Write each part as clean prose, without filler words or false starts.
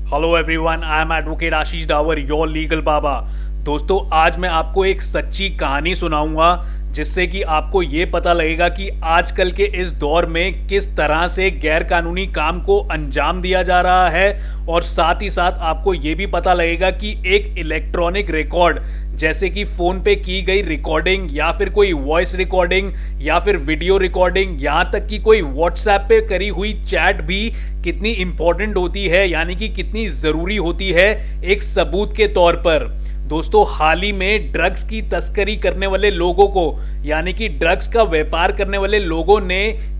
Hello everyone, I am advocate Ashish Dawar, your legal baba. दोस्तों, आज मैं आपको एक सच्ची कहानी सुनाऊंगा जिससे कि आपको ये पता लगेगा कि आजकल के इस दौर में किस तरह से गैर कानूनी काम को अंजाम दिया जा रहा है, और साथ ही साथ आपको ये भी पता लगेगा कि एक इलेक्ट्रॉनिक रिकॉर्ड जैसे कि फ़ोन पे की गई रिकॉर्डिंग या फिर कोई वॉइस रिकॉर्डिंग या फिर वीडियो रिकॉर्डिंग, यहाँ तक कि कोई व्हाट्सएप पे करी हुई चैट भी कितनी इंपॉर्टेंट होती है, यानी कि कितनी ज़रूरी होती है एक सबूत के तौर पर। दोस्तों, हाल ही में ड्रग्स की तस्करी करने वाले लोगों को, यानी कि ड्रग्स का व्यापार करने वाले लोगों ने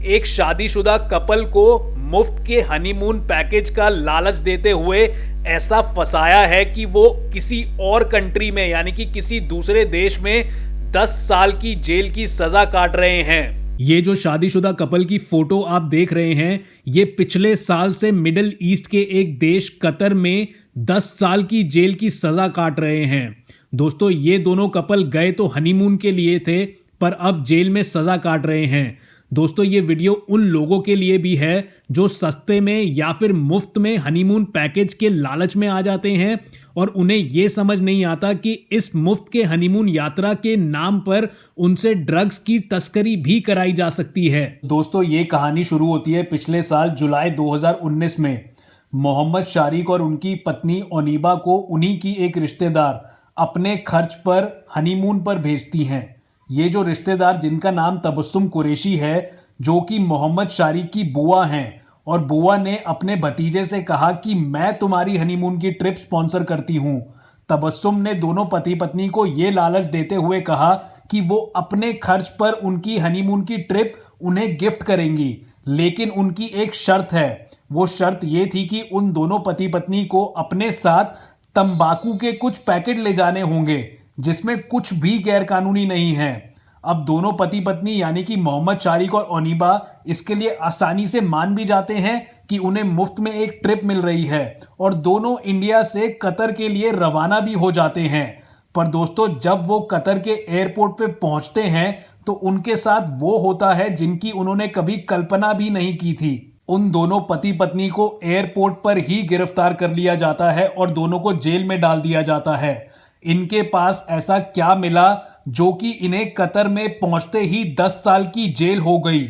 एक शादीशुदा कपल को मुफ्त के हनीमून पैकेज का लालच देते हुए ऐसा फंसाया है कि वो किसी और कंट्री में, यानी कि किसी दूसरे देश में 10 साल की जेल की सजा काट रहे हैं। ये जो शादीशुदा कपल की फोटो आप देख रहे हैं, ये पिछले साल से मिडिल ईस्ट के एक देश कतर में 10 साल की जेल की सजा काट रहे हैं। दोस्तों, ये दोनों कपल गए तो हनीमून के लिए थे, पर अब जेल में सजा काट रहे हैं। दोस्तों, ये वीडियो उन लोगों के लिए भी है जो सस्ते में या फिर मुफ्त में हनीमून पैकेज के लालच में आ जाते हैं और उन्हें यह समझ नहीं आता कि इस मुफ्त के हनीमून यात्रा के नाम पर उनसे ड्रग्स की तस्करी भी कराई जा सकती है। दोस्तों, ये कहानी शुरू होती है पिछले साल जुलाई 2019 में। मोहम्मद शारिक और उनकी पत्नी ओनीबा को उन्हीं की एक रिश्तेदार अपने खर्च पर हनीमून पर भेजती हैं। ये जो रिश्तेदार, जिनका नाम तबस्सुम कुरैशी है, जो कि मोहम्मद शारिक की बुआ हैं, और बुआ ने अपने भतीजे से कहा कि मैं तुम्हारी हनीमून की ट्रिप स्पॉन्सर करती हूं। तबस्सुम ने दोनों पति पत्नी को यह लालच देते हुए कहा कि वो अपने खर्च पर उनकी हनीमून की ट्रिप उन्हें गिफ्ट करेंगी, लेकिन उनकी एक शर्त है। वो शर्त ये थी कि उन दोनों पति पत्नी को अपने साथ तंबाकू के कुछ पैकेट ले जाने होंगे जिसमें कुछ भी गैर कानूनी नहीं है। अब दोनों पति पत्नी, यानी कि मोहम्मद शारिक और ओनीबा, इसके लिए आसानी से मान भी जाते हैं कि उन्हें मुफ्त में एक ट्रिप मिल रही है और दोनों इंडिया से कतर के लिए रवाना भी हो जाते हैं। पर दोस्तों, जब वो कतर के एयरपोर्ट पे पहुंचते हैं तो उनके साथ वो होता है जिनकी उन्होंने कभी कल्पना भी नहीं की थी। उन दोनों पति पत्नी को एयरपोर्ट पर ही गिरफ्तार कर लिया जाता है और दोनों को जेल में डाल दिया जाता है। इनके पास ऐसा क्या मिला जो कि इन्हें कतर में पहुंचते ही 10 साल की जेल हो गई?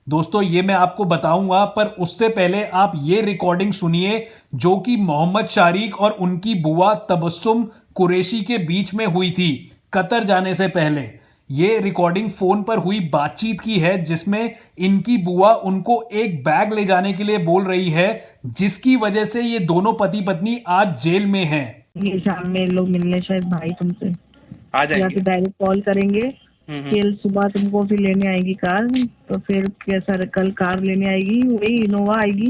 दोस्तों, ये मैं आपको बताऊंगा, पर उससे पहले आप ये रिकॉर्डिंग सुनिए जो कि मोहम्मद शारिक और उनकी बुआ तबस्सुम कुरैशी के बीच में हुई थी कतर जाने से पहले। ये रिकॉर्डिंग फोन पर हुई बातचीत की है जिसमें इनकी बुआ उनको एक बैग ले जाने के लिए बोल रही है, जिसकी वजह से ये दोनों पति पत्नी आज जेल में हैं। ये शाम में लोग मिलने शायद भाई तुमसे आ जाएंगे, या फिर डायरेक्ट कॉल करेंगे। कल सुबह तुमको फिर लेने आएगी कार, तो फिर कैसा कल कार लेने आएगी, वही इनोवा आएगी,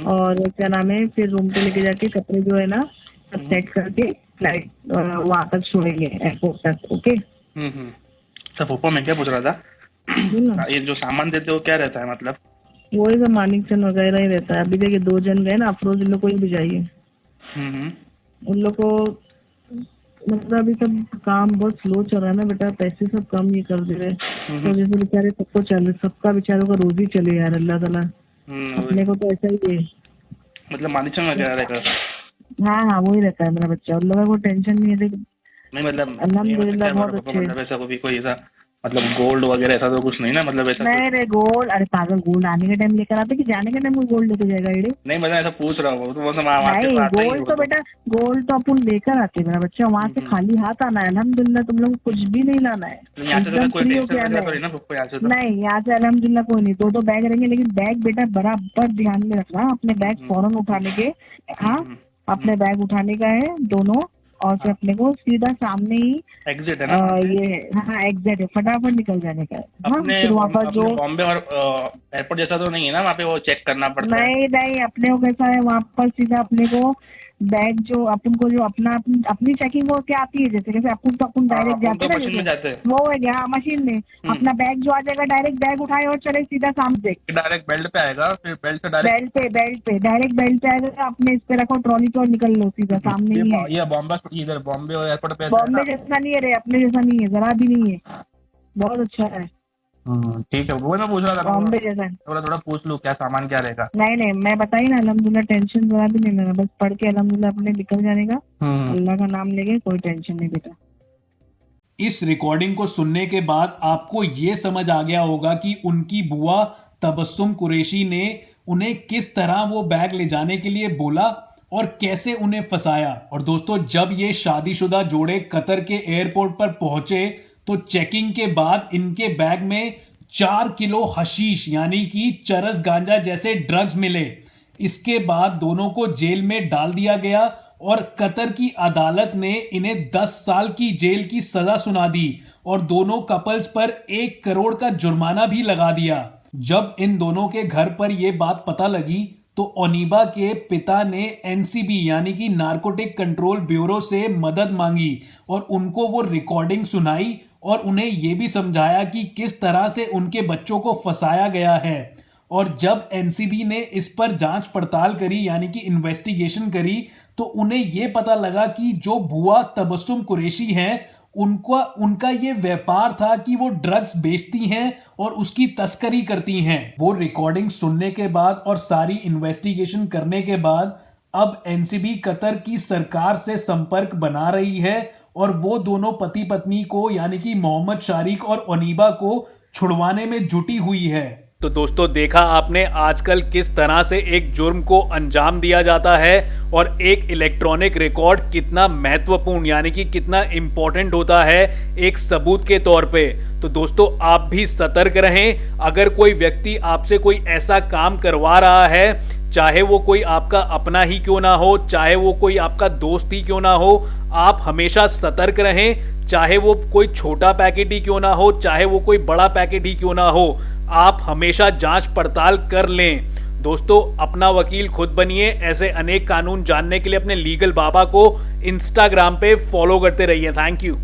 और क्या नाम है, फिर रूम पे लेके जाके कपड़े जो है ना सब सेट करके फ्लाइट वहां तक छोड़ेंगे एयरपोर्ट तक। ओके। सब ऊपर में क्या पूछ रहा था? ये जो सामान देते हो क्या रहता है, मतलब? वो ही सब मानिक चंद वगैरह ही रहता है। अभी देखिए 2 जन गए ना, अफरोज, इन लोग को ही भिजाइए। उन लोग को मतलब अभी सब काम बहुत स्लो चल रहा है ना बेटा, पैसे सब कम ही कर दे रहे, तो जैसे बेचारे सबको चल, सबका बेचारों का रोजी चले यार, अल्लाह ताला। अपने को तो ऐसा ही है, मतलब मानिक चंद वगैरह रहता? हाँ, वही रहता है मेरा बच्चा। उन लोगों को टेंशन नहीं है। नहीं, मतलब अल्हम्दुलिल्लाह बहुत अच्छे। मतलब ऐसा कोई ऐसा मतलब गोल्ड वगैरह ऐसा तो कुछ नहीं ना, मतलब ऐसा? नहीं रे, गोल्ड, अरे पागल, गोल्ड आने के टाइम लेकर आते कि जाने के टाइम गोल्ड लेके जाएगा? ये नहीं, मतलब ऐसा पूछ रहा हूँ। नहीं, गोल्ड तो बेटा, गोल्ड तो अपन लेकर आते मेरा बच्चा, वहाँ से खाली हाथ आना है। अल्हम्दुलिल्लाह तुम लोग कुछ भी नहीं लाना है, एकदम फ्री होके आना है। नहीं, यहाँ से अल्हम्दुलिल्लाह कोई नहीं, 2 बैग रहेंगे, लेकिन बैग बेटा बराबर ध्यान में रखना, अपने बैग फौरन उठाने के। हाँ, अपने बैग उठाने का है दोनों, और फिर अपने को सीधा सामने ही एग्जिट है ना, ये हाँ एग्जिट है, फटाफट निकल जाने का है। हाँ, फिर वहाँ पर जो बॉम्बे और एयरपोर्ट जैसा तो नहीं है ना वहाँ पे, वो चेक करना पड़ता है? नहीं, अपने को कैसा है, वहाँ पर सीधा अपने को बैग जो अपन को जो अपनी चेकिंग हो क्या आती है, जैसे कैसे अपन तो अपन डायरेक्ट जाते हैं मशीन में जाते हैं, वो है क्या? मशीन में अपना बैग जो आ जाएगा, डायरेक्ट बैग उठाए और चले सीधा सामने, डायरेक्ट बेल्ट पे आएगा, फिर बेल्ट से बेल्ट पे डायरेक्ट बेल्ट पे आएगा, अपने इस पे रखो ट्रॉली पे और निकल लो, सीधा सामने ही है। ये बॉम्बे, इधर बॉम्बे और एयरपोर्ट पे, बॉम्बे जैसा नहीं है रे, अपने जैसा नहीं है, जरा भी नहीं है, बहुत अच्छा है। ठीक है, वो मैं पूछ रहा था बॉम्बे जैसा। थोड़ा पूछ लूँ क्या सामान क्या रहेगा। नहीं नहीं, मैं बताई ना, अल्हम्दुलिल्लाह टेंशन जरा भी नहीं लेना, बस पढ़ के अल्हम्दुलिल्लाह अपने निकल जाने का। अल्लाह का नाम लेके कोई टेंशन नहीं बेटा। इस रिकॉर्डिंग को सुनने के बाद आपको ये समझ आ गया होगा कि उनकी बुआ तबस्सुम कुरैशी ने उन्हें किस तरह वो बैग ले जाने के लिए बोला और कैसे उन्हें फंसाया। और दोस्तों, जब ये शादीशुदा जोड़े कतर के एयरपोर्ट पर पहुंचे तो चेकिंग के बाद इनके बैग में 4 किलो हशीश यानी कि चरस गांजा जैसे ड्रग्स मिले। इसके बाद दोनों को जेल में डाल दिया गया और कतर की अदालत ने इन्हें 10 साल की जेल की सजा सुना दी और दोनों कपल्स पर 1 करोड़ का जुर्माना भी लगा दिया। जब इन दोनों के घर पर यह बात पता लगी तो ओनीबा के पिता ने एनसीबी यानी कि नारकोटिक कंट्रोल ब्यूरो से मदद मांगी और उनको वो रिकॉर्डिंग सुनाई और उन्हें यह भी समझाया कि किस तरह से उनके बच्चों को फंसाया गया है। और जब एनसीबी ने इस पर जांच पड़ताल करी यानी कि इन्वेस्टिगेशन करी तो उन्हें यह पता लगा कि जो बुआ तबस्सुम कुरैशी हैं उनका ये व्यापार था कि वो ड्रग्स बेचती हैं और उसकी तस्करी करती हैं। वो रिकॉर्डिंग सुनने के बाद और सारी इन्वेस्टिगेशन करने के बाद अब एनसीबी कतर की सरकार से संपर्क बना रही है और वो दोनों पति पत्नी को यानी कि मोहम्मद शारिक और ओनीबा को छुड़वाने में जुटी हुई है। तो दोस्तों, देखा आपने आजकल किस तरह से एक जुर्म को अंजाम दिया जाता है और एक इलेक्ट्रॉनिक रिकॉर्ड कितना महत्वपूर्ण यानी कि कितना इंपॉर्टेंट होता है एक सबूत के तौर पे। तो दोस्तों, आप भी सतर्क रहें। अगर कोई व्यक्ति आपसे कोई ऐसा काम करवा रहा है, चाहे वो कोई आपका अपना ही क्यों ना हो, चाहे वो कोई आपका दोस्त ही क्यों ना हो, आप हमेशा सतर्क रहें। चाहे वो कोई छोटा पैकेट ही क्यों ना हो, चाहे वो कोई बड़ा पैकेट ही क्यों ना हो, आप हमेशा जांच पड़ताल कर लें। दोस्तों, अपना वकील खुद बनिए। ऐसे अनेक कानून जानने के लिए अपने लीगल बाबा को इंस्टाग्राम पे फॉलो करते रहिए। Thank you.